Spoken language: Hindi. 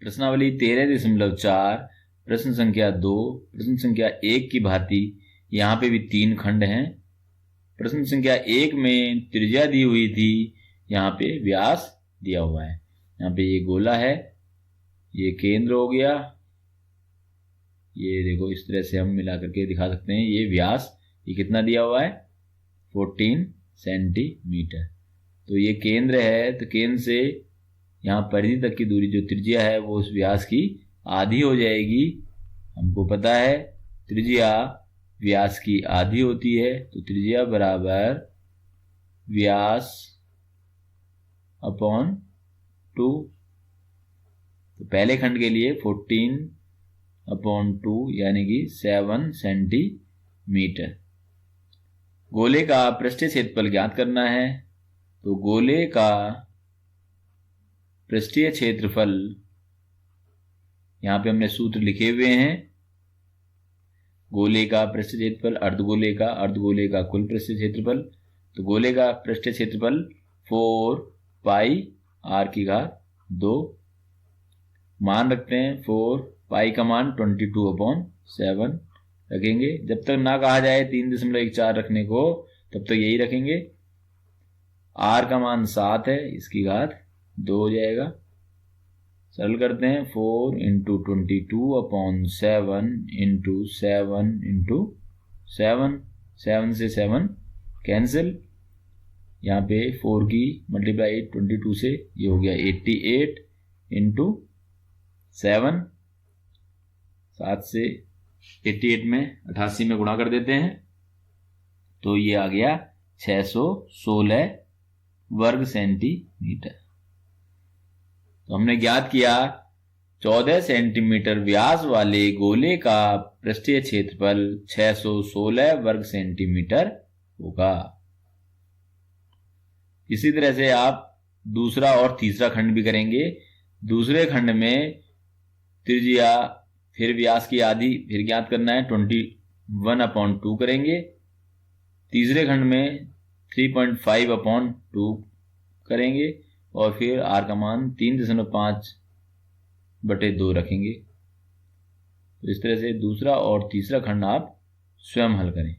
प्रश्नावली 13.4 प्रश्न संख्या 2 प्रश्न संख्या 1 की भांति यहाँ पे भी 3 खंड हैं। प्रश्न संख्या 1 में त्रिज्या दी हुई थी, यहाँ पे व्यास दिया हुआ है। यहाँ पे ये गोला है, ये केंद्र हो गया, ये देखो इस तरह से हम मिला करके दिखा सकते हैं। ये व्यास, ये कितना दिया हुआ है 14 सेंटीमीटर। तो ये केंद्र है, तो केंद्र से यहाँ परिधि तक की दूरी जो त्रिज्या है वो उस व्यास की आधी हो जाएगी। हमको पता है त्रिज्या व्यास की आधी होती है, तो त्रिज्या बराबर व्यास अपॉन 2। तो पहले खंड के लिए 14/2 यानी कि 7 सेंटीमीटर। गोले का पृष्ठीय क्षेत्रफल ज्ञात करना है। तो गोले का पृष्ठीय क्षेत्रफल, यहां पे हमने सूत्र लिखे हुए हैं। गोले का पृष्ठीय क्षेत्रफल अर्धगोले का कुल पृष्ठीय क्षेत्रफल। तो गोले का पृष्ठीय क्षेत्रफल 4 पाई r⁴ मान रखते हैं 4 पाई का मान 22/7 रखेंगे। जब तक ना कहा जाए 3.14 रखने को, तब तक यही रखेंगे। r का मान 7 है, इसकी घात 2 हो जाएगा। सरल करते हैं 4 × 22/7 × 7 × 7, 7 से 7 कैंसिल। यहाँ पे 4 की मल्टीप्लाई 22 से, ये हो गया 88 × 7, 7 से 88 में 88 में गुणा कर देते हैं, तो ये आ गया 616 वर्ग सेंटीमीटर। तो हमने ज्ञात किया 14 सेंटीमीटर व्यास वाले गोले का पृष्ठीय क्षेत्रफल 616 वर्ग सेंटीमीटर होगा। इसी तरह से आप दूसरा और तीसरा खंड भी करेंगे। दूसरे खंड में त्रिज्या फिर व्यास की आधी फिर ज्ञात करना है, 21/2 करेंगे। तीसरे खंड में 3.5/2 करेंगे और फिर r का मान 3.5/2 रखेंगे। तो इस तरह से दूसरा और तीसरा खंड आप स्वयं हल करें।